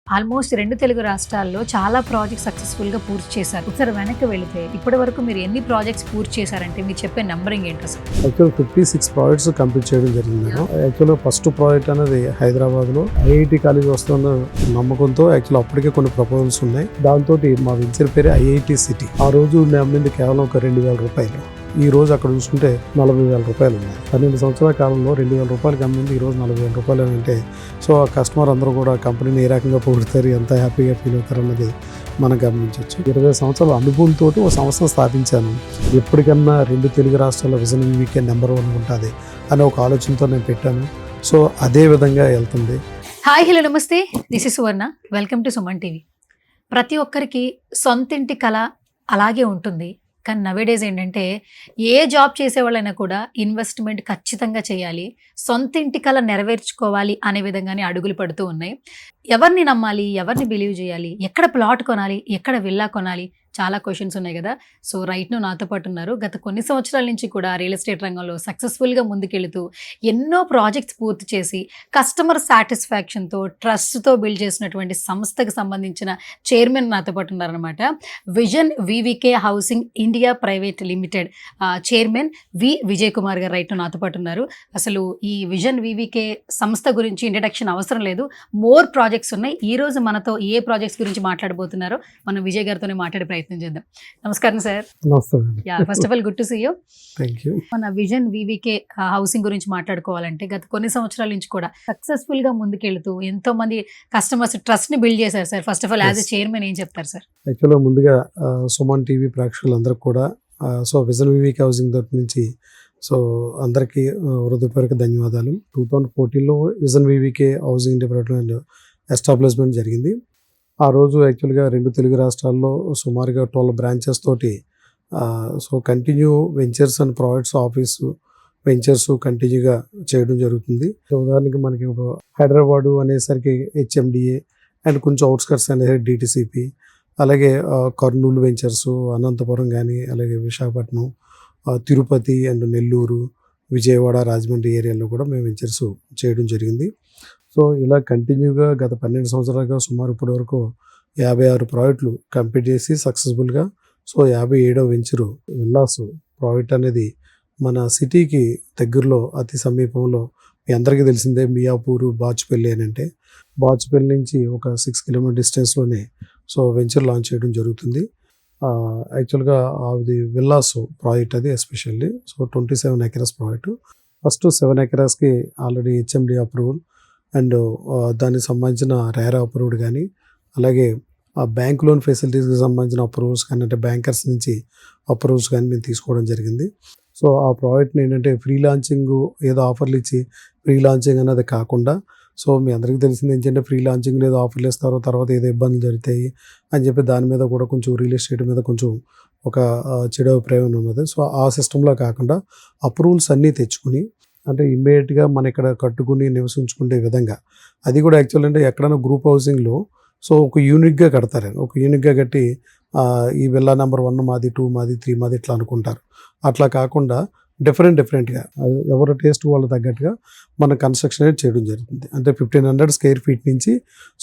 Almost 2 Telugu రాష్ట్రాల్లో చాలా projects సక్సెస్‌ఫుల్‌గా పూర్తి చేశారు. ఒకసారి వెనక్కి వెళితే ఇప్పటి వరకు మీరు ఎన్ని ప్రాజెక్ట్స్ పూర్తి చేశారంటే మీరు చెప్పే నంబరింగ్ ఏంటి అసలు? యాక్చువల్ 56 ప్రాజెక్ట్స్ కంప్లీట్ చేయడం జరిగింది మేడం. యాక్చువల్గా ఫస్ట్ ప్రాజెక్ట్ అనేది హైదరాబాద్లో ఐఐటి కాలేజ్ వస్తున్న నమ్మకంతో యాక్చువల్ అప్పటికే కొన్ని ప్రపోజల్స్ ఉన్నాయి. దాంతో మా వెంచర్ పేరు ఐఐటి సిటీ. ఆ రోజు మేము అమ్మింది కేవలం ఒక 2,000 రూపాయలు. ఈ రోజు అక్కడ చూసుకుంటే 40,000 రూపాయలు ఉన్నాయి. 12 సంవత్సరాల కాలంలో 2,000 రూపాయలకి అమ్మింది ఈ రోజు 40,000 రూపాయలు అని అంటే సో ఆ కస్టమర్ అందరూ కూడా కంపెనీని ఏ రకంగా పొగుడుతారు, ఎంత హ్యాపీగా ఫీల్ అవుతారు అన్నది మనం గమనించవచ్చు. 20 సంవత్సరాల అనుభవంతో ఒక సంస్థను స్థాపించాను. ఎప్పటికన్నా 2 తెలుగు రాష్ట్రాల విజన్ వీకే నెంబర్ 1 ఉంటుంది అనే ఒక ఆలోచనతో నేను పెట్టాను. సో అదే విధంగా వెళ్తుంది. హాయ్ హలో నమస్తే, this is Suvarna. Welcome to Suman TV. ప్రతి ఒక్కరికి సొంతింటి కళ అలాగే ఉంటుంది. కానీ నవేడేస్ ఏంటంటే ఏ జాబ్ చేసేవాళ్ళైనా కూడా ఇన్వెస్ట్మెంట్ ఖచ్చితంగా చేయాలి, సొంతింటి కళ నెరవేర్చుకోవాలి అనే విధంగానే అడుగులు పడుతూ ఉన్నాయి. ఎవరిని నమ్మాలి, ఎవరిని బిలీవ్ చేయాలి, ఎక్కడ ప్లాట్ కొనాలి, ఎక్కడ విల్లా కొనాలి, చాలా క్వశ్చన్స్ ఉన్నాయి కదా. సో రైట్ ను నాతో పాటు ఉన్నారు. గత కొన్ని సంవత్సరాల నుంచి కూడా రియల్ ఎస్టేట్ రంగంలో సక్సెస్ఫుల్గా ముందుకెళ్తూ ఎన్నో ప్రాజెక్ట్స్ పూర్తి చేసి కస్టమర్ సాటిస్ఫాక్షన్తో ట్రస్ట్తో బిల్డ్ చేసినటువంటి సంస్థకు సంబంధించిన చైర్మన్ నాతో పాటు ఉన్నారనమాట. Vision VVK housing India private limited chairman వి విజయ్ కుమార్ గారు రైట్ ను నాతో పాటు ఉన్నారు. అసలు ఈ విజన్ వివికే సంస్థ గురించి ఇంట్రడక్షన్ అవసరం లేదు, మోర్ ప్రాజెక్ట్స్ ఉన్నాయి. ఈ రోజు మనతో ఏ ప్రాజెక్ట్స్ గురించి మాట్లాడబోతున్నారో మనం విజయ్ గారితోనే మాట్లాడే ప్రయత్నం చేద్దాం. నమస్కారం sir. First of all good to see you. మన విజన్ వివికే హౌసింగ్ గురించి మాట్లాడుకోవాలంటే గత కొన్ని సంవత్సరాల నుంచి కూడా సక్సెస్ఫుల్ గా ముందుకెళ్తూ ఎంతో మంది కస్టమర్స్ ట్రస్ట్ ని బిల్డ్ చేశారు sir. First of all as a chairman ఏం చెప్తారు సార్? యాక్చువల్గా ముందుగా సుమన్ టీవీ ప్రేక్షకులందరికీ కూడా సో విజన్ వివికే హౌసింగ్ తరపు నుంచి సో అందరికీ హృదయపూర్వక ధన్యవాదాలు. 2014లో vision VVK housing development establishment జరిగింది. ఆ రోజు యాక్చువల్గా 2 తెలుగు రాష్ట్రాల్లో సుమారుగా 12 బ్రాంచెస్ తోటి so continue ventures and projects office ventures కంటిన్యూగా చేయడం జరుగుతుంది. ఉదాహరణకి మనకి హైదరాబాదు అనేసరికి హెచ్ఎండిఏ అండ్ కొంచెం అవుట్స్కట్స్ అనేది డిటిసిపి, అలాగే కర్నూలు వెంచర్స్, అనంతపురం కానీ, అలాగే విశాఖపట్నం, తిరుపతి అండ్ నెల్లూరు, విజయవాడ, రాజమండ్రి ఏరియాలో కూడా మేము వెంచర్స్ చేయడం జరిగింది. సో ఇలా కంటిన్యూగా గత 12 సంవత్సరాలుగా సుమారు ఇప్పటి వరకు 56 ప్రాజెక్టులు కంప్లీట్ చేసి సక్సెస్ఫుల్గా సో 57వ వెంచరు విల్లాస్ ప్రాజెక్ట్ అనేది మన సిటీకి దగ్గరలో అతి సమీపంలో మీ అందరికీ తెలిసిందే మియాపూరు, బాచుపల్లి అని. అంటే బాచుపల్లి నుంచి ఒక 6 కిలోమీటర్ డిస్టెన్స్లోనే సో వెంచర్ లాంచ్ చేయడం జరుగుతుంది. యాక్చువల్గా అది విల్లాస్ ప్రాజెక్ట్ అది especially so 27 acres project. First 7 ఎకరాస్కి ఆల్రెడీ హెచ్ఎండి అప్రూవల్ అండ్ దానికి సంబంధించిన రేరా అప్రూవ్డ్ కానీ, అలాగే బ్యాంక్ లోన్ ఫెసిలిటీస్కి సంబంధించిన అప్రూవల్స్ కానీ, అంటే బ్యాంకర్స్ నుంచి అప్రూవల్స్ కానీ మేము తీసుకోవడం జరిగింది. సో ఆ ప్రాజెక్ట్ని ఏంటంటే ఫ్రీ లాంచింగ్ ఏదో ఆఫర్లు ఇచ్చి ఫ్రీ లాంచింగ్ అనేది కాకుండా సో మీ అందరికీ తెలిసింది ఏంటంటే ఫ్రీ లాంచింగ్ ఏదో ఆఫర్లు ఇస్తారో తర్వాత ఏదో ఇబ్బందులు జరుగుతాయి అని చెప్పి దాని మీద కూడా కొంచెం రియల్ ఎస్టేట్ మీద కొంచెం ఒక చెడు అభిప్రాయం ఉన్నది. సో ఆ సిస్టంలో కాకుండా అప్రూవల్స్ అన్నీ తెచ్చుకుని అంటే ఇమ్మీడియట్గా మన ఇక్కడ కట్టుకుని నివసించుకునే విధంగా, అది కూడా యాక్చువల్ అంటే ఎక్కడైనా గ్రూప్ హౌసింగ్లో సో ఒక యూనిట్గా కడతారు. ఒక యూనిట్గా కట్టి ఈ విల్లా నెంబర్ 1 మాది, 2 మాది, 3 మాది ఇట్లా అనుకుంటారు. అట్లా కాకుండా డిఫరెంట్గా ఎవరి టేస్ట్ వాళ్ళ తగ్గట్టుగా మన కన్స్ట్రక్షన్ అనేది చేయడం జరుగుతుంది. అంటే 1,500 స్క్వేర్ ఫీట్ నుంచి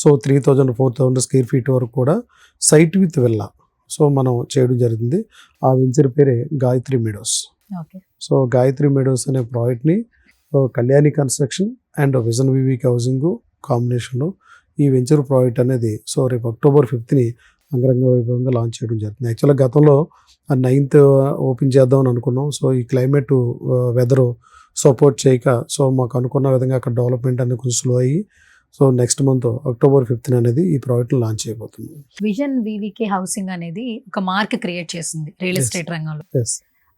సో 3,000 4,000 స్క్వేర్ ఫీట్ వరకు కూడా సైట్ విత్ విల్లా సో మనం చేయడం జరుగుతుంది. ఆ వెంచర్ పేరే Gayatri Meadows. So Gayatri Meadows అనే ప్రాజెక్ట్ని Kalyani construction and vision VVK housing కాంబినేషన్లో ఈ వెంచర్ ప్రాజెక్ట్ అనేది సో రేపు October 5th అంగరంగ వైభవంగా లాంచ్ చేయడం జరుగుతుంది. యాక్చువల్గా గతంలో 9th ఓపెన్ చేద్దామని అనుకున్నాం. సో ఈ క్లైమేట్ వెదర్ సపోర్ట్ చేయక సో మాకు అనుకున్న విధంగా అక్కడ డెవలప్మెంట్ అనేది కొంచెం స్లో అయ్యి so next month October 5th అనేది ఈ ప్రాజెక్ట్ లాంచ్ చేయబోతుంది. విజన్ వివికే హౌసింగ్ అనేది ఒక మార్క్ క్రియేట్ చేసింది రియల్ ఎస్టేట్ రంగంలో.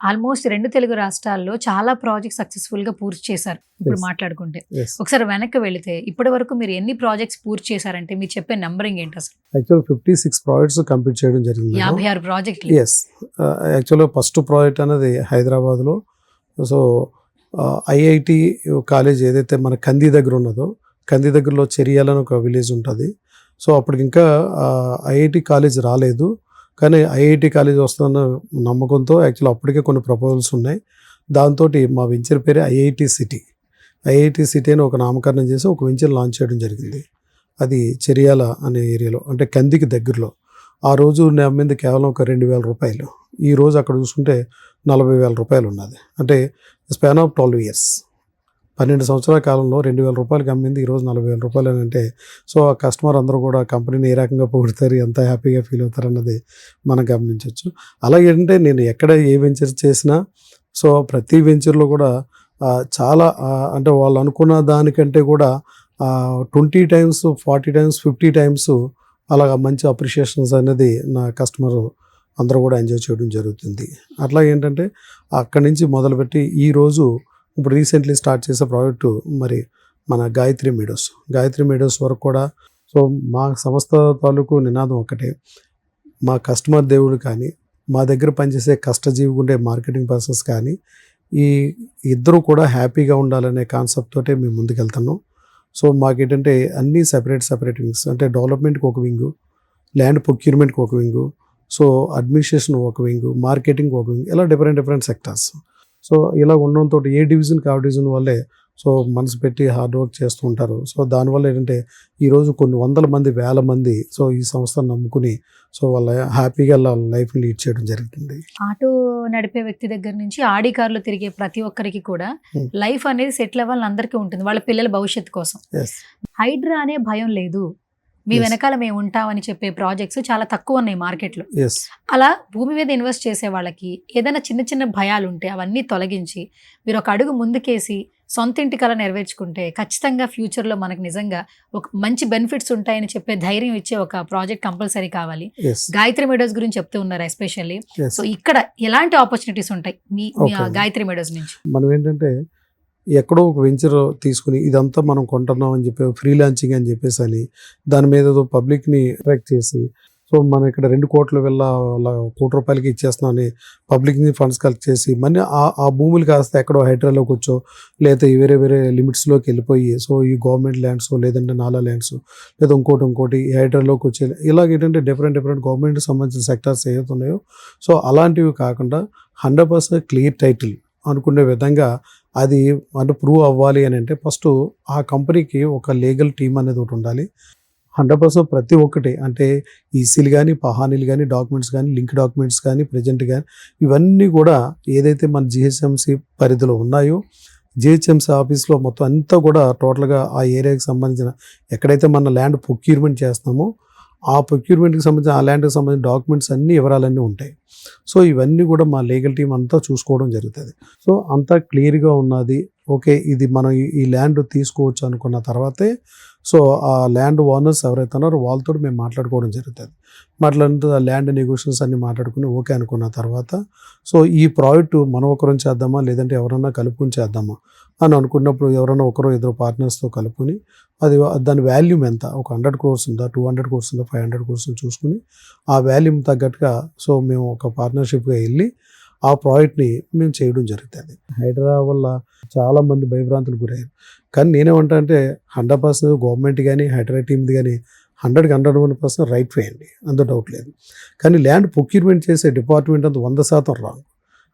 ఆల్మోస్ట్ 2 తెలుగు రాష్ట్రాల్లో చాలా ప్రాజెక్ట్స్ సక్సెస్ఫుల్ గా పూర్తి చేశారు. ఇప్పుడు మాట్లాడుకుంటే ఒకసారి వెనక్కి వెళితే ఇప్పటి వరకు మీరు ఎన్ని ప్రాజెక్ట్స్ పూర్తి చేశారంటే మీరు చెప్పే నంబరింగ్ ఏంటి అసలు? యాక్చువల్ 56 ప్రాజెక్ట్స్ కంప్లీట్ చేయడం జరిగింది. 56 ప్రాజెక్టులు. ఎస్, యాక్చువల్గా ఫస్ట్ ప్రాజెక్ట్ అనేది హైదరాబాద్లో సో ఐఐటి కాలేజ్ ఏదైతే మన కంది దగ్గర ఉన్నదో, కంది దగ్గరలో చెరియాలని ఒక విలేజ్ ఉంటుంది. సో అప్పటికి ఇంకా ఐఐటి కాలేజ్ రాలేదు, కానీ ఐఐటి కాలేజ్ వస్తున్న నమ్మకంతో యాక్చువల్ అప్పటికే కొన్ని ప్రపోజల్స్ ఉన్నాయి. దాంతో మా వెంచర్ పేరే ఐఐటి సిటీ. ఐఐటి సిటీ అని ఒక నామకరణం చేసి ఒక వెంచర్ లాంచ్ చేయడం జరిగింది. అది చెరియాల అనే ఏరియాలో, అంటే కందికి దగ్గరలో. ఆ రోజు నేను అమ్మింది కేవలం ఒక 2,000 రూపాయలు. ఈ రోజు అక్కడ చూసుకుంటే 40,000 రూపాయలు ఉన్నది. అంటే స్పాన్ ఆఫ్ 12 ఇయర్స్, 12 సంవత్సరాల కాలంలో 2,000 రూపాయలకి అమ్మింది ఈరోజు 40,000 రూపాయలు అని అంటే, సో ఆ కస్టమర్ అందరూ కూడా కంపెనీని ఏ రకంగా పొగుడుతారు, ఎంత హ్యాపీగా ఫీల్ అవుతారు అన్నది మనం గమనించవచ్చు. అలాగంటే నేను ఎక్కడ ఏ వెంచర్ చేసినా సో ప్రతి వెంచర్లో కూడా చాలా అంటే వాళ్ళు అనుకున్న దానికంటే కూడా 20 టైమ్స్, 40 టైమ్స్, 50 టైమ్స్ అలాగా మంచి అప్రిషియేషన్స్ అనేది నా కస్టమర్ అందరూ కూడా ఎంజాయ్ చేయడం జరుగుతుంది. అట్లా ఏంటంటే అక్కడి నుంచి మొదలుపెట్టి ఈరోజు ఇప్పుడు రీసెంట్లీ స్టార్ట్ చేసే ప్రాజెక్టు మరి మన గాయత్రి మీడోస్ వరకు కూడా. సో మా సంస్థ తాలూకు నినాదం ఒకటే, మా కస్టమర్ దేవుడు కానీ, మా దగ్గర పనిచేసే కష్టజీవి ఉండే మార్కెటింగ్ పర్సన్స్ కానీ, ఈ ఇద్దరు కూడా హ్యాపీగా ఉండాలనే కాన్సెప్ట్ తోటే మేము ముందుకెళ్తున్నాం. సో మాకేంటంటే అన్నీ సెపరేట్ వింగ్స్, అంటే డెవలప్మెంట్కి ఒక వింగు, ల్యాండ్ ప్రొక్యూర్మెంట్కి ఒక వింగు, సో అడ్మినిస్ట్రేషన్ ఒక వింగు, మార్కెటింగ్ ఒక వింగ్, ఇలా డిఫరెంట్ సెక్టార్స్. సో ఇలా ఉండడంతో ఏ డివిజన్కి ఆ డివిజన్ వాళ్ళే సో మనసు పెట్టి హార్డ్ వర్క్ చేస్తూ ఉంటారు. సో దానివల్ల ఏంటంటే ఈరోజు కొన్ని వందల మంది, వేల మంది సో ఈ సంస్థను నమ్ముకుని సో వాళ్ళ హ్యాపీగా వాళ్ళ లైఫ్ని లీడ్ చేయడం జరుగుతుంది. ఆటో నడిపే వ్యక్తి దగ్గర నుంచి ఆడి కార్లో తిరిగే ప్రతి ఒక్కరికి కూడా లైఫ్ అనేది సెటిల్ అవ్వాలని అందరికీ ఉంటుంది, వాళ్ళ పిల్లల భవిష్యత్తు కోసం. హైడ్రా అనే భయం లేదు, మీ వెనకాల మేము ఉంటామని చెప్పే ప్రాజెక్ట్స్ చాలా తక్కువ ఉన్నాయి మార్కెట్లో. అలా భూమి మీద ఇన్వెస్ట్ చేసే వాళ్ళకి ఏదైనా చిన్న భయాలు ఉంటే అవన్నీ తొలగించి మీరు ఒక అడుగు ముందుకేసి సొంత ఇంటి కల నెరవేర్చుకుంటే ఖచ్చితంగా ఫ్యూచర్లో మనకు నిజంగా ఒక మంచి బెనిఫిట్స్ ఉంటాయని చెప్పే ధైర్యం ఇచ్చే ఒక ప్రాజెక్ట్ కంపల్సరీ కావాలి. గాయత్రి మీడోస్ గురించి చెప్తూ ఉన్నారు ఎస్పెషల్లీ. సో ఇక్కడ ఎలాంటి ఆపర్చునిటీస్ ఉంటాయి మీ గాయత్రి మీడోస్ నుంచి? మనం ఏంటంటే ఎక్కడో ఒక వెంచర్ తీసుకుని ఇదంతా మనం కొంటున్నాం అని చెప్పి ఫ్రీ లాంచింగ్ అని చెప్పేసి అని దాని మీద పబ్లిక్ని అట్రాక్ట్ చేసి సో మనం ఇక్కడ 2 కోట్ల వెళ్ళ ₹1 కోటి ఇచ్చేస్తున్నాం అని పబ్లిక్ని ఫండ్స్ కలెక్ట్ చేసి మళ్ళీ ఆ భూములు కాస్త ఎక్కడో హైడ్రాలోకి వచ్చో లేదా వేరే లిమిట్స్లోకి వెళ్ళిపోయి సో ఈ గవర్నమెంట్ ల్యాండ్స్ లేదంటే నాలా ల్యాండ్స్ లేదా ఇంకోటి ఈ హైడ్రాలోకి వచ్చే ఇలాగేంటంటే డిఫరెంట్ గవర్నమెంట్కి సంబంధించిన సెక్టార్స్ ఏవైతే ఉన్నాయో సో అలాంటివి కాకుండా 100% క్లియర్ టైటిల్ అనుకునే విధంగా అది అంటే ప్రూవ్ అవ్వాలి అని అంటే ఫస్ట్ ఆ కంపెనీకి ఒక లీగల్ టీమ్ అనేది ఒకటి ఉండాలి. 100% ప్రతి ఒక్కటి అంటే ఈసీలు కానీ, పహానీలు కానీ, డాక్యుమెంట్స్ కానీ, లింక్ డాక్యుమెంట్స్ కానీ, ప్రజెంట్ కానీ ఇవన్నీ కూడా ఏదైతే మన జిహెచ్ఎంసీ పరిధిలో ఉన్నాయో జిహెచ్ఎంసీ ఆఫీస్లో మొత్తం అంతా కూడా టోటల్గా ఆ ఏరియాకి సంబంధించిన ఎక్కడైతే మన ల్యాండ్ ప్రొక్యూర్మెంట్ చేస్తామో ఆ ప్రొక్యూర్మెంట్కి సంబంధించిన ఆ ల్యాండ్కి సంబంధించిన డాక్యుమెంట్స్ అన్నీ వివరాలన్నీ ఉంటాయి. సో ఇవన్నీ కూడా మా లీగల్ టీం అంతా చూసుకోవడం జరుగుతుంది. సో అంతా క్లియర్గా ఉన్నది, ఓకే ఇది మనం ఈ ల్యాండ్ తీసుకోవచ్చు అనుకున్న తర్వాతే సో ఆ ల్యాండ్ ఓనర్స్ ఎవరైతే ఉన్నారో వాళ్ళతో మేము మాట్లాడుకోవడం జరుగుతుంది. మాట్లాడితే ఆ ల్యాండ్ నెగోషియేషన్స్ అన్ని మాట్లాడుకుని ఓకే అనుకున్న తర్వాత సో ఈ ప్రాజెక్టు మనం ఒకరం చేద్దామా లేదంటే ఎవరన్నా కలుపుకొని చేద్దామా అని అనుకున్నప్పుడు ఎవరైనా ఒకరో ఇద్దరు పార్ట్నర్స్తో కలుపుకొని అది దాని వాల్యూమ్ ఎంత, ఒక 100 crores ఉందా, 200 crores ఉందా, 500 crores చూసుకుని ఆ వాల్యూమ్ తగ్గట్టుగా సో మేము ఒక పార్ట్నర్షిప్గా వెళ్ళి ఆ ప్రాజెక్ట్ని మేము చేయడం జరుగుతుంది. హైడ్రా వల్ల చాలామంది భయభ్రాంతులు గురయ్యారు. కానీ నేనేమంటా అంటే 100% గవర్నమెంట్ కానీ హైడ్రా టీమ్ది కానీ 100% రైట్ వే అండి, అంత డౌట్ లేదు. కానీ ల్యాండ్ ప్రొక్యూర్మెంట్ చేసే డిపార్ట్మెంట్ అంత 100% రాంగ్.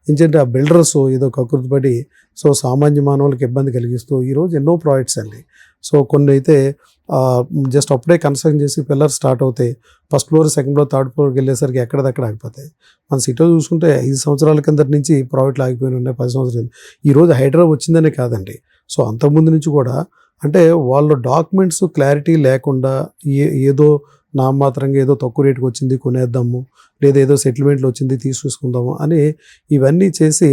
ఎందుకంటే ఆ బిల్డర్స్ ఏదో కకృతిపడి సో సామాన్య మానవులకు ఇబ్బంది కలిగిస్తూ ఈరోజు ఎన్నో ప్రాజెక్ట్స్ అండి. సో కొన్ని అయితే జస్ట్ అప్పుడే కన్స్ట్రక్షన్ చేసి పిల్లర్ స్టార్ట్ అవుతాయి, first floor, second floor, third ఫ్లోర్కి వెళ్ళేసరికి ఎక్కడదక్కడ ఆగిపోతాయి. మన సిటీలో చూసుకుంటే 5 సంవత్సరాల కిందటి నుంచి ప్రాజెక్టులు ఆగిపోయిన ఉన్నాయి, 10 సంవత్సరాలు. ఈరోజు హైడ్రా వచ్చిందనే కాదండి, సో అంతకుముందు నుంచి కూడా అంటే వాళ్ళ డాక్యుమెంట్స్ క్లారిటీ లేకుండా ఏదో నామాత్రంగా ఏదో తక్కువ రేటుకి వచ్చింది కొనేద్దాము, లేదా ఏదో సెటిల్మెంట్లు వచ్చింది తీసుకుందాము అని ఇవన్నీ చేసి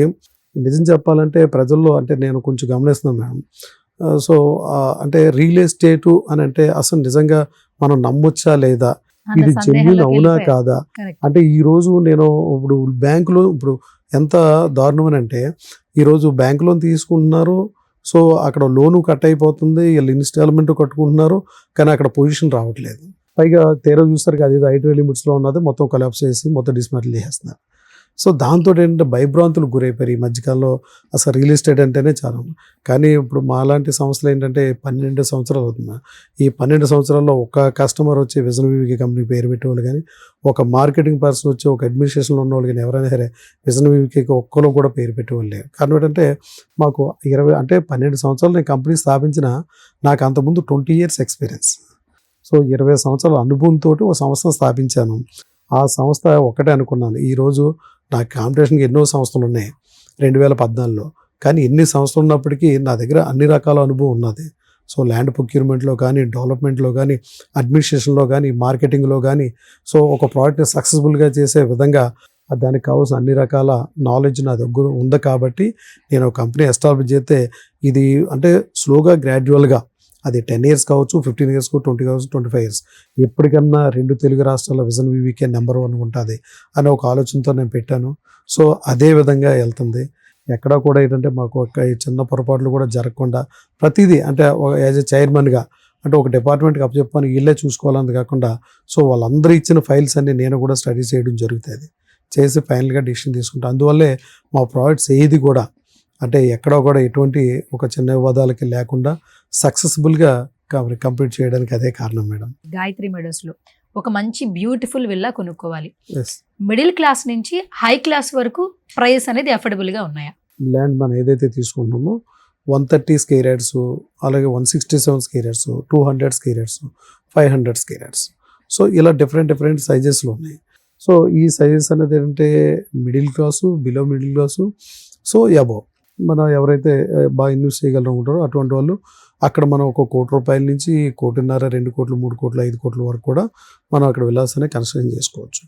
నిజం చెప్పాలంటే ప్రజల్లో అంటే నేను కొంచెం గమనిస్తున్నాను మేడం. సో అంటే రియల్ ఎస్టేటు అని అంటే అసలు నిజంగా మనం నమ్మొచ్చా లేదా, ఇది జెన్యూన్ అవునా కాదా అంటే ఈరోజు నేను ఇప్పుడు బ్యాంకులో ఇప్పుడు ఎంత దారుణం అని అంటే ఈరోజు బ్యాంక్ లోన్ తీసుకుంటున్నారు, సో అక్కడ లోను కట్ అయిపోతుంది, వీళ్ళు ఇన్స్టాల్మెంట్ కట్టుకుంటున్నారు, కానీ అక్కడ పొజిషన్ రావట్లేదు. పైగా తీరా చూస్తారు కదా ఇది హైడ్రా లిమిట్స్లో ఉన్నది మొత్తం కొలాప్స్ చేసి మొత్తం డిస్మాంటిల్ చేస్తున్నారు. సో దాంతో ఏంటంటే భయభ్రాంతులు గురైపోయారు ఈ మధ్యకాలంలో. అసలు రియల్ ఎస్టేట్ అంటేనే చాలా. కానీ ఇప్పుడు మాలాంటి సంస్థలు ఏంటంటే 12 సంవత్సరాలు అవుతుంది. ఈ 12 సంవత్సరాల్లో ఒక కస్టమర్ వచ్చి విజన్ వివికి కంపెనీ పేరు పెట్టేవాళ్ళు కానీ, ఒక మార్కెటింగ్ పర్సన్ వచ్చి ఒక అడ్మినిస్ట్రేషన్లో ఉన్నవాళ్ళు కానీ ఎవరైనా సరే విజన్ వివికి ఒక్కరు కూడా పేరు పెట్టేవాళ్ళు లేరు. కారణం ఏంటంటే మాకు 12 సంవత్సరాలు నేను కంపెనీ స్థాపించిన నాకు అంతకుముందు 20 years ఎక్స్పీరియన్స్. సో 20 సంవత్సరాల అనుభవంతో ఒక సంస్థను స్థాపించాను. ఆ సంస్థ ఒకటే అనుకున్నాను. ఈరోజు నాకు కాంపిటీషన్కి ఎన్నో సంస్థలు ఉన్నాయి 2014లో. కానీ ఎన్ని సంస్థలు ఉన్నప్పటికీ నా దగ్గర అన్ని రకాల అనుభవం ఉన్నది. సో ల్యాండ్ ప్రొక్యూర్మెంట్లో కానీ, డెవలప్మెంట్లో కానీ, అడ్మినిస్ట్రేషన్లో కానీ, మార్కెటింగ్లో కానీ, సో ఒక ప్రోడక్ట్ని సక్సెస్ఫుల్గా చేసే విధంగా దానికి కావాల్సిన అన్ని రకాల నాలెడ్జ్ నా దగ్గర ఉంది. కాబట్టి నేను ఒక కంపెనీ ఎస్టాబ్లిష్ చేస్తే ఇది అంటే స్లోగా గ్రాడ్యువల్గా అది 10 ఇయర్స్ కావచ్చు, 15 ఇయర్స్, 20 కావచ్చు, 25 ఇయర్స్, ఎప్పటికన్నా 2 తెలుగు రాష్ట్రాల విజన్ వివికే నెంబర్ 1 ఉంటుంది అనే ఒక ఆలోచనతో నేను పెట్టాను. సో అదే విధంగా వెళ్తుంది. ఎక్కడా కూడా ఏంటంటే మాకు ఒక చిన్న పొరపాట్లు కూడా జరగకుండా ప్రతిదీ అంటే యాజ్ ఎ చైర్మన్గా అంటే ఒక డిపార్ట్మెంట్కి అప్పచెప్పని వీళ్ళే చూసుకోవాలని కాకుండా సో వాళ్ళందరూ ఇచ్చిన ఫైల్స్ అన్ని నేను కూడా స్టడీ చేయడం జరుగుతుంది. చేసి ఫైనల్గా డిసిషన్ తీసుకుంటాను. అందువల్లే మా ప్రాజెక్ట్స్ ఏది కూడా అంటే ఎక్కడా కూడా ఎటువంటి ఒక చిన్న వివాదాలకి లేకుండా సక్సెస్ఫుల్గా కంప్లీట్ చేయడానికి అదే కారణం మేడం. గాయత్రి మెడోస్లో ఒక మంచి బ్యూటిఫుల్ విల్లా కొనుక్కోవాలి. ఎస్, మిడిల్ క్లాస్ నుంచి హై క్లాస్ వరకు ప్రైస్ అనేది అఫోర్డబుల్గా ఉన్నాయా? ల్యాండ్ మనం ఏదైతే తీసుకుంటామో 130 స్క్వేర్ యార్డ్స్, అలాగే 167 square yards, 200 square yards, 500 square yards, so ఇలా డిఫరెంట్ సైజెస్లో ఉన్నాయి. సో ఈ సైజెస్ అనేది ఏంటంటే middle class, below middle class, so above మనం ఎవరైతే బాగా ఇన్వెస్ట్ చేయగలరు అటువంటి వాళ్ళు అక్కడ మనం ఒక ₹1,00,00,000 నుంచి 1,50,00,000, 2 కోట్లు, 3 కోట్లు, 5 కోట్ల వరకు కూడా మనం అక్కడ విల్లాస్ అనే కన్స్ట్రక్షన్ చేసుకోవచ్చు.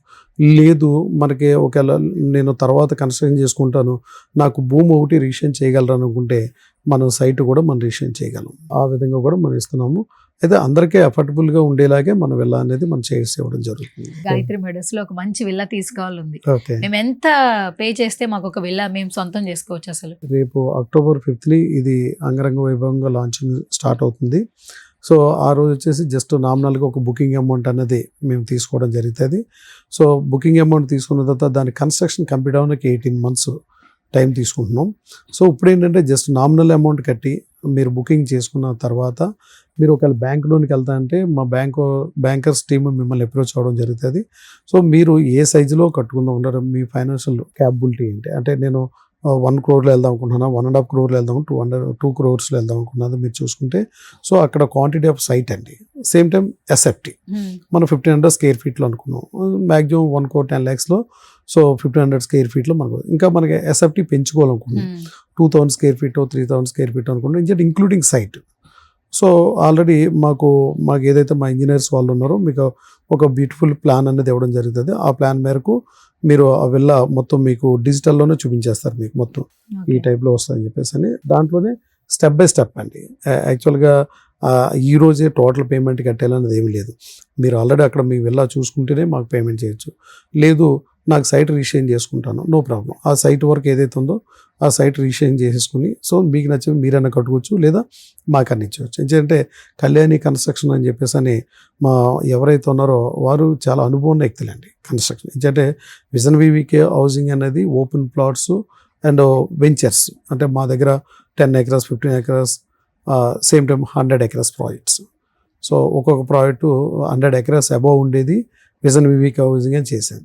లేదు మనకి ఒకవేళ నేను తర్వాత కన్స్ట్రక్షన్ చేసుకుంటాను, నాకు భూమి ఒకటి రిజిస్ట్రేషన్ చేయగలరు అనుకుంటే మనం సైట్ కూడా మనం రిజిస్ట్రేషన్ చేయగలం. ఆ విధంగా కూడా మనం ఇస్తున్నాము. అయితే అందరికీ అఫోర్డబుల్గా ఉండేలాగే మన విల్లా అనేది మనం చేసి ఇవ్వడం జరుగుతుంది. గాయత్రి మెడోస్లో ఒక మంచి విల్లా తీసుకోవాలంది. ఓకే, మేము ఎంత పే చేస్తే మాకు ఒక విల్లా మేము సొంతం చేసుకోవచ్చు? అసలు రేపు అక్టోబర్ 5th ఇది అంగరంగ వైభవంగా లాంచింగ్ స్టార్ట్ అవుతుంది. సో ఆ రోజు వచ్చేసి జస్ట్ నామినల్గా ఒక బుకింగ్ అమౌంట్ అనేది మేము తీసుకోవడం జరుగుతుంది. సో బుకింగ్ అమౌంట్ తీసుకున్న తర్వాత దాని కన్స్ట్రక్షన్ కంప్లీట్ అవ్వడానికి 18 months టైం తీసుకుంటున్నాం. సో ఇప్పుడు ఏంటంటే జస్ట్ నామినల్ అమౌంట్ కట్టి మీరు బుకింగ్ చేసుకున్న తర్వాత మీరు ఒకవేళ బ్యాంక్ లోన్కి వెళ్తా అంటే మా బ్యాంకర్స్ టీమ్ మిమ్మల్ని అప్రోచ్ అవ్వడం జరుగుతుంది. సో మీరు ఏ సైజులో కట్టుకుందాం ఉన్నారు, మీ ఫైనాన్షియల్ క్యాపబిలిటీ ఏంటి, అంటే నేను 1 crore వెళ్దాం అనుకుంటున్నాను, 1.5 crore వెళ్దాం, 2 crores వెళ్దాం అనుకున్నది మీరు చూసుకుంటే సో అక్కడ క్వాంటిటీ ఆఫ్ సైట్ అండి. సేమ్ టైం ఎస్ఎఫ్టీ మనం 1,500 స్క్వేర్ ఫీట్లో అనుకున్నాం, మ్యాక్సిమం 1 crore 10 lakhsలో. సో 1,500 స్క్వేర్ ఫీట్లో మనకు ఇంకా మనకి ఎస్ఎఫ్టీ పెంచుకోవాలనుకున్నాం, 2,000 స్క్వేర్ ఫీట్, 3,000 స్క్వేర్ ఫీట్ అనుకున్నాం, ఇంక్లూడింగ్ సైట్. సో ఆల్రెడీ మాకు ఏదైతే మా ఇంజనీర్స్ వాళ్ళు ఉన్నారో మీకు ఒక బ్యూటిఫుల్ ప్లాన్ అనేది ఇవ్వడం జరుగుతుంది. ఆ ప్లాన్ మేరకు మీరు ఆ విల్లా మొత్తం మీకు డిజిటల్లోనే చూపించేస్తారు, మీకు మొత్తం ఈ టైప్లో వస్తుందని చెప్పేసి అని. దాంట్లోనే స్టెప్ బై స్టెప్ అండి. యాక్చువల్గా ఈ రోజే టోటల్ పేమెంట్ కట్టాలనేది ఏమీ లేదు. మీరు ఆల్రెడీ అక్కడ మీ విల్లా చూసుకుంటేనే మాకు పేమెంట్ చేయొచ్చు. లేదు నాకు సైట్ రిజిస్ట్రేషన్ చేసుకుంటాను, నో ప్రాబ్లం. ఆ సైట్ వర్క్ ఏదైతే ఉందో ఆ సైట్ రిజిస్ట్రేషన్ చేసేసుకుని సో మీకు నచ్చి మీరైనా కట్టుకోవచ్చు, లేదా మాకు అందించవచ్చు. ఎందుకంటే కళ్యాణి కన్స్ట్రక్షన్ అని చెప్పేసి అని మా ఎవరైతే ఉన్నారో వారు చాలా అనుభవం ఉన్న వ్యక్తులండి కన్స్ట్రక్షన్. ఎందుకంటే విజన్ వివికే హౌసింగ్ అనేది ఓపెన్ ప్లాట్స్ అండ్ వెంచర్స్, అంటే మా దగ్గర 10 acres, 15 acres, same time 100 acres projects. So ఒక్కొక్క ప్రాజెక్టు 100 acres అబోవ్ ఉండేది విజన్ వివికే హౌసింగ్ అని చేశాను.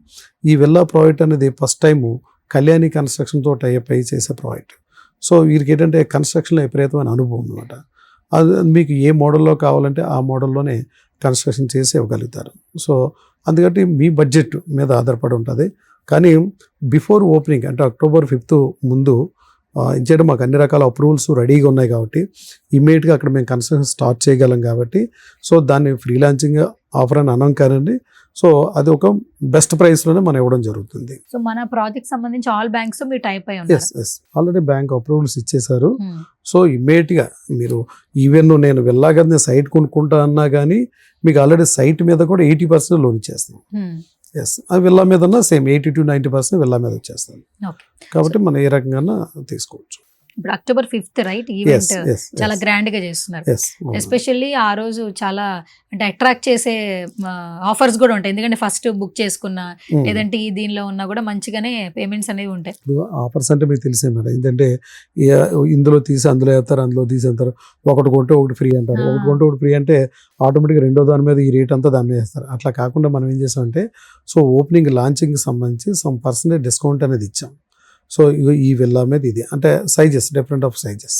ఈ విల్లా ప్రాజెక్ట్ అనేది ఫస్ట్ టైము కళ్యాణి కన్స్ట్రక్షన్తో టైప్ అయ్యి చేసే ప్రాజెక్ట్. సో వీరికి ఏంటంటే కన్స్ట్రక్షన్లో విపరీతమైన అనుభవం అనమాట. అది మీకు ఏ మోడల్లో కావాలంటే ఆ మోడల్లోనే కన్స్ట్రక్షన్ చేసి ఇవ్వగలుగుతారు. సో అందుకని మీ బడ్జెట్ మీద ఆధారపడి ఉంటుంది. కానీ బిఫోర్ ఓపెనింగ్ అంటే October 5th ముందు ఇచ్చేయడం మాకు అన్ని రకాల అప్రూవల్స్ రెడీగా ఉన్నాయి కాబట్టి ఇమ్మీడియట్గా అక్కడ మేము కన్స్ట్రక్షన్ స్టార్ట్ చేయగలం కాబట్టి సో దాన్ని ఫ్రీ లాంచింగ్ ఆఫర్ అని అనం కానండి. సో అది ఒక బెస్ట్ ప్రైస్లోనే మనం ఇవ్వడం జరుగుతుంది. సో మన ప్రాజెక్ట్ సంబంధించి ఆల్ బ్యాంక్స్ మీరు టైప్ అయి ఉన్నారు. ఎస్ ఆల్రెడీ బ్యాంక్ అప్రూవల్స్ ఇచ్చేశారు. సో ఇమ్మీడియట్గా మీరు ఈవెన్ నేను వెళ్ళాగా సైట్ కొనుక్కుంటా అన్నా కానీ మీకు ఆల్రెడీ సైట్ మీద కూడా 80% లోన్ ఇచ్చేస్తాం. ఎస్ ఆ విల్లా మీద సేమ్ 80 to 90% విల్లా మీద వచ్చేస్తాను. కాబట్టి మనం ఏ రకంగా తీసుకోవచ్చు. ఇప్పుడు October 5th రైట్ ఈవెంట్ చాలా గ్రాండ్ గా చేస్తున్నారు. ఎస్పెషల్లీ ఆ రోజు చాలా అంటే అట్రాక్ట్ చేసే ఆఫర్స్ కూడా ఉంటాయి. ఎందుకంటే ఫస్ట్ బుక్ చేసుకున్నా లేదంటే ఈ దీనిలో ఉన్నా కూడా మంచిగానే పేమెంట్స్ అనేవి ఉంటాయి. ఆఫర్స్ అంటే మీకు తెలిసే మేడం, ఏంటంటే ఇందులో తీసి అందులో వేస్తారు, అందులో తీసి అంటారు, ఒకటి కొంటే ఒకటి ఫ్రీ అంటారు, ఒకటి కొంటే ఒకటి ఫ్రీ అంటే ఆటోమేటిక్గా రెండో దాని మీద ఈ రేట్ అంతా దాని మీద వేస్తారు. అట్లా కాకుండా మనం ఏం చేస్తామంటే సో ఓపెనింగ్ లాంచింగ్ సంబంధించి some percentage డిస్కౌంట్ అనేది ఇచ్చాం. సో ఈ విల్లా మీద ఇది అంటే sizes different of sizes.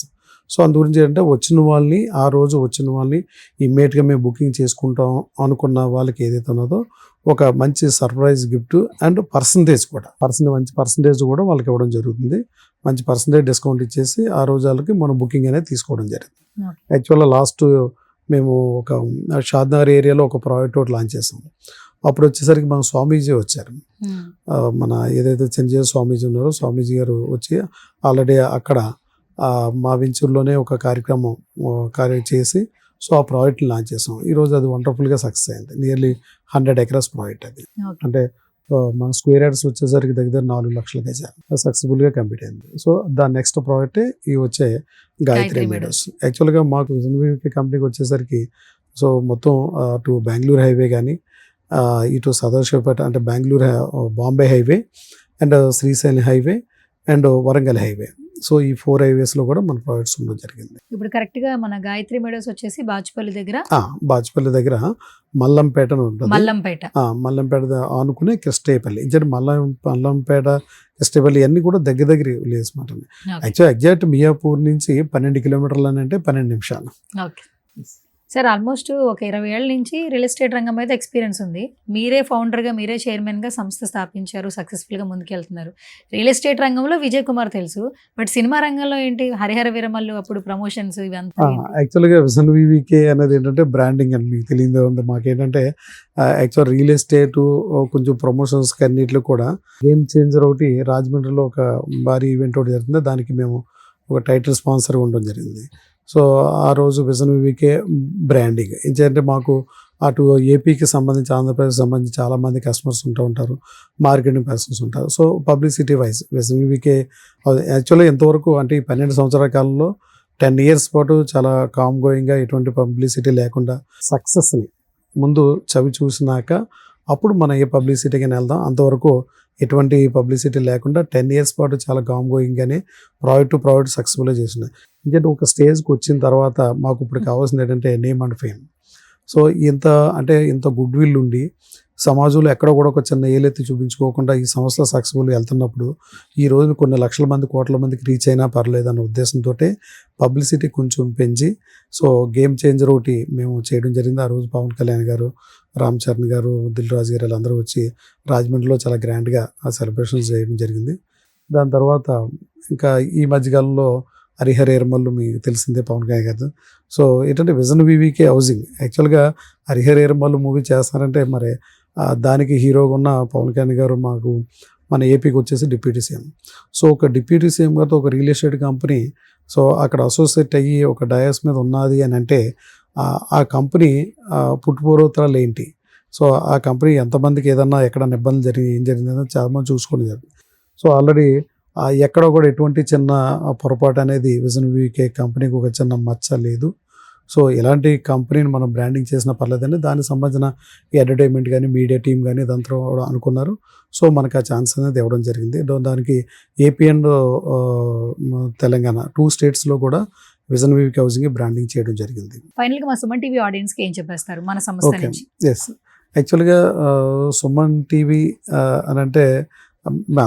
So అందు గురించి ఏంటంటే వచ్చిన వాళ్ళని ఆ రోజు వచ్చిన వాళ్ళని ఇమ్మీడియట్గా మేము బుకింగ్ చేసుకుంటాం అనుకున్న వాళ్ళకి ఏదైతే ఉన్నదో ఒక మంచి సర్ప్రైజ్ గిఫ్ట్ అండ్ మంచి పర్సంటేజ్ కూడా వాళ్ళకి ఇవ్వడం జరుగుతుంది. మంచి పర్సంటేజ్ డిస్కౌంట్ ఇచ్చేసి ఆ రోజు వాళ్ళకి మనం బుకింగ్ అనేది తీసుకోవడం జరిగింది. యాక్చువల్గా లాస్ట్ మేము ఒక షాద్నగర్ ఏరియాలో ఒక ప్రాజెక్ట్ ఒకటి లాంచ్ చేసాము. అప్పుడు వచ్చేసరికి మన స్వామీజీ వచ్చారు. మన ఏదైతే చిరంజీవి స్వామీజీ ఉన్నారో స్వామీజీ గారు వచ్చి ఆల్రెడీ అక్కడ మా వెంచర్లోనే ఒక కార్యక్రమం చేసి సో ఆ ప్రాజెక్ట్ని లాంచ్ చేసాం. ఈరోజు అది వండర్ఫుల్గా సక్సెస్ అయింది. నియర్లీ 100 acres ప్రాజెక్ట్ అది. అంటే మన స్క్వేర్ యార్డ్స్ వచ్చేసరికి దగ్గర 4 లక్షల గజాలు సక్సెస్ఫుల్గా కంప్లీట్ అయింది. సో దాని నెక్స్ట్ ప్రాజెక్టే ఈ వచ్చే గాయత్రి మీడోస్. యాక్చువల్గా మాకు విజన్ వివికే కంపెనీకి వచ్చేసరికి సో మొత్తం అటు బెంగళూరు హైవే కానీ ఇటు సదాశివపేట అంటే Bengaluru Bombay highway and Srisailam highway and Warangal highway. So ఈ 4 హైవేస్లో కూడా మన ప్రాజెక్ట్స్ ఉండడం జరిగింది. ఇప్పుడు కరెక్ట్గా మన గాయత్రి మెడోస్ వచ్చేసి బాచుపల్లి దగ్గర మల్లంపేట ఉంటుంది. మల్లంపేట ఆనుకునే కిష్టేపల్లి. ఎందుకంటే మల్లంపేట కిష్టేపల్లి అన్ని కూడా దగ్గర విలేజ్ మాట. యాక్చువల్ ఎగ్జాక్ట్ మియాపూర్ నుంచి 12 కిలోమీటర్లు అని అంటే 12 నిమిషాలు. సార్ ఆల్మోస్ట్ ఒక 20 ఏళ్ళ నుంచి రియల్ ఎస్టేట్ రంగం మీద ఎక్స్పీరియన్స్ ఉంది. మీరే ఫౌండర్గా మీరే చైర్మన్గా సంస్థ స్థాపించారు, సక్సెస్ఫుల్గా ముందుకెళ్తున్నారు. రియల్ ఎస్టేట్ రంగంలో విజయ్ కుమార్ తెలుసు, బట్ సినిమా రంగంలో ఏంటి హరిహర వీరమల్లు అప్పుడు ప్రమోషన్స్ ఇవంతా? యాక్చువల్గా విజన్ వివికే అనేది ఏంటంటే బ్రాండింగ్ అని మీకు తెలియదే ఉంది. మాకేంటంటే యాక్చువల్ రియల్ ఎస్టేట్ కొంచెం ప్రమోషన్స్ అన్నింటిలో కూడా గేమ్ చేంజర్ ఒకటి రాజమండ్రిలో ఒక భారీ ఈవెంట్ ఒకటి జరుగుతుంది. దానికి మేము ఒక టైటిల్ స్పాన్సర్ ఉండడం జరిగింది. సో ఆ రోజు విజన్ వివికే బ్రాండింగ్ ఏంటంటే మాకు అటు ఏపీకి సంబంధించి ఆంధ్రప్రదేశ్కి సంబంధించి చాలామంది కస్టమర్స్ ఉంటారు, మార్కెటింగ్ పర్సన్స్ ఉంటారు. So publicity wise vision VVK యాక్చువల్గా ఎంతవరకు అంటే ఈ 12 సంవత్సరాల కాలంలో 10 years పాటు చాలా కామ్ గోయింగ్గా ఎటువంటి పబ్లిసిటీ లేకుండా సక్సెస్ని ముందు చవి చూసినాక అప్పుడు మనం ఏ పబ్లిసిటీకి వెళ్దాం. అంతవరకు ఎటువంటి పబ్లిసిటీ లేకుండా 10 years పాటు చాలా కామ్ గోయింగ్గానే ప్రాజెక్ట్ సక్సెస్ఫుల్గా చేస్తున్నాయి. ఎందుకంటే ఒక స్టేజ్కి వచ్చిన తర్వాత మాకు ఇప్పుడు కావాల్సింది ఏంటంటే నేమ్ అండ్ ఫేమ్. సో ఇంత గుడ్ విల్ ఉండి సమాజంలో ఎక్కడ కూడా ఒక చిన్న ఏలెత్తి చూపించుకోకుండా ఈ సంస్థ సక్సెస్ఫుల్గా వెళ్తున్నప్పుడు ఈ రోజు కొన్ని లక్షల మంది కోట్ల మందికి రీచ్ అయినా పర్లేదు అన్న ఉద్దేశంతో పబ్లిసిటీ కొంచెం పెంచి సో గేమ్ చేంజర్ ఒకటి మేము చేయడం జరిగింది. ఆ రోజు పవన్ కళ్యాణ్ గారు, రామ్ చరణ్ గారు, దిల్ రాజు గారు వీళ్ళందరూ వచ్చి రాజమండ్రిలో చాలా గ్రాండ్గా ఆ సెలబ్రేషన్స్ చేయడం జరిగింది. దాని తర్వాత ఇంకా ఈ మధ్యకాలంలో హరిహర వీరమల్లు మీకు తెలిసిందే పవన్ కళ్యాణ్ గారు. సో ఏంటంటే విజన్ వివికే హౌసింగ్ యాక్చువల్గా హరిహర వీరమల్లు మూవీ చేస్తారంటే మరి దానికి హీరోగా ఉన్న పవన్ కళ్యాణ్ గారు మన ఏపీకి వచ్చేసి డిప్యూటీ సీఎం. సో ఒక డిప్యూటీ సీఎం గారితో ఒక రియల్ ఎస్టేట్ కంపెనీ సో అక్కడ అసోసియేట్ అయ్యి ఒక డయాస్ మీద ఉన్నది అని అంటే ఆ కంపెనీ పుట్టుపూర్వోత్తరాలు ఏంటి, సో ఆ కంపెనీ ఎంతమందికి ఏదన్నా ఎక్కడన్నా ఇబ్బంది ఏం జరిగిందని చాలామంది చూసుకుని జరిగింది. సో ఆల్రెడీ ఎక్కడ కూడా ఎటువంటి చిన్న పొరపాటు అనేది విజన్ వివికే కంపెనీకి ఒక చిన్న మచ్చ లేదు. సో ఇలాంటి కంపెనీని మనం బ్రాండింగ్ చేసినా పర్లేదని దానికి సంబంధించిన ఎంటర్టైన్మెంట్ కానీ మీడియా టీం కానీ ఇదంతా కూడా అనుకున్నారు. సో మనకు ఆ ఛాన్స్ అనేది ఇవ్వడం జరిగింది. దానికి ఏపీ అండ్ తెలంగాణ 2 states కూడా విజన్ వివికే హౌసింగ్ బ్రాండింగ్ చేయడం జరిగింది. ఫైనల్గా మా సుమన్ టీవీ ఆడియన్స్కి ఏం చెప్పేస్తారు మన సంస్థ నుంచి? ఎస్, యాక్చువల్గా సుమన్ టీవీ అని అంటే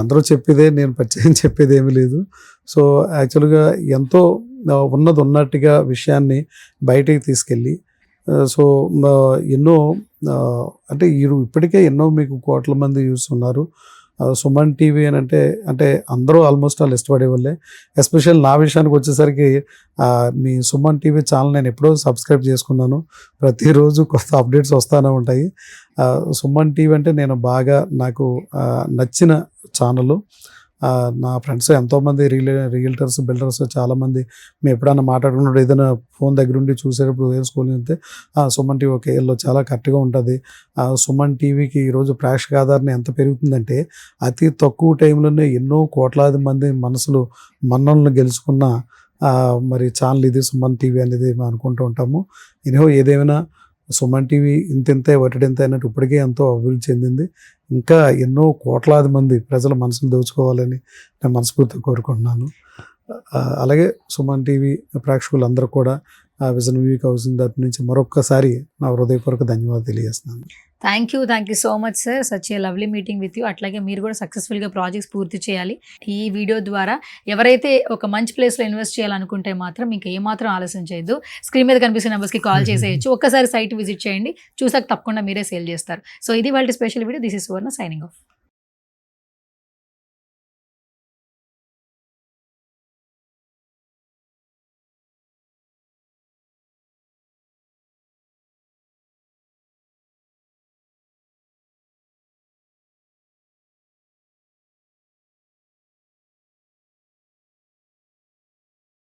అందరూ చెప్పేదే, నేను పరిచయం చెప్పేది ఏమీ లేదు. సో యాక్చువల్గా ఎంతో ఉన్నట్టుగా విషయాన్ని బయటికి తీసుకెళ్ళి సో ఎన్నో అంటే ఇప్పటికే ఎన్నో మీకు కోట్ల మంది చూస్తున్నారు. సుమన్ టీవీ అని అంటే అందరూ ఆల్మోస్ట్ వాళ్ళు ఇష్టపడే వాళ్ళే. ఎస్పెషల్ నా విషయానికి వచ్చేసరికి మీ సుమన్ టీవీ ఛానల్ నేను ఎప్పుడో సబ్స్క్రైబ్ చేసుకున్నాను. ప్రతిరోజు కొత్త అప్డేట్స్ వస్తూనే ఉంటాయి. సుమన్ టీవీ అంటే నాకు నచ్చిన ఛానల్. నా ఫ్రెండ్స్ ఎంతోమంది రియల్టర్స్, బిల్డర్స్ చాలామంది మేము ఎప్పుడైనా మాట్లాడుకున్నప్పుడు ఏదైనా ఫోన్ దగ్గర ఉండి చూసేటప్పుడు స్కూల్ వెళ్తే సుమన్ టీవీ ఓకే వీళ్ళు చాలా కరెక్ట్గా ఉంటుంది. సుమన్ టీవీకి ఈరోజు ప్రేక్షక ఆదరణ ఎంత పెరుగుతుందంటే అతి తక్కువ టైంలోనే ఎన్నో కోట్లాది మంది మన్నలను గెలుచుకున్న మరి ఛానల్ ఇది సుమన్ టీవీ అనేది మేము అనుకుంటూ ఉంటాము. ఏదేమైనా సుమన్ టీవీ ఇంతే వటిడింత అన్నట్టు ఇప్పటికే ఎంతో అభివృద్ధి చెందింది. ఇంకా ఎన్నో కోట్లాది మంది ప్రజల మనసును దోచుకోవాలని నేను మనస్ఫూర్తిగా కోరుకుంటున్నాను. అలాగే సుమన్ టీవీ ప్రేక్షకులందరూ కూడా విజన్ వివికే హౌసింగ్ తరపు నుంచి మరొక్కసారి నా హృదయపూర్వక ధన్యవాదాలు తెలియజేస్తున్నాను. Thank you so much sir, such a lovely meeting with you. అట్లాగే మీరు కూడా సక్సెస్ఫుల్గా ప్రాజెక్ట్స్ పూర్తి చేయాలి. ఈ వీడియో ద్వారా ఎవరైతే ఒక మంచి ప్లేస్లో ఇన్వెస్ట్ చేయాలనుకుంటే మాత్రం ఇంకా ఏమాత్రం ఆలస్యం చేయొద్దు. స్క్రీన్ మీద కనిపిస్తున్న నెంబర్స్కి కాల్ చేసేయచ్చు. ఒక్కసారి సైట్ విజిట్ చేయండి, చూసాక తప్పకుండా మీరే సేల్ చేస్తారు. సో ఇది వాళ్ళ special video. This is Suvarna signing off.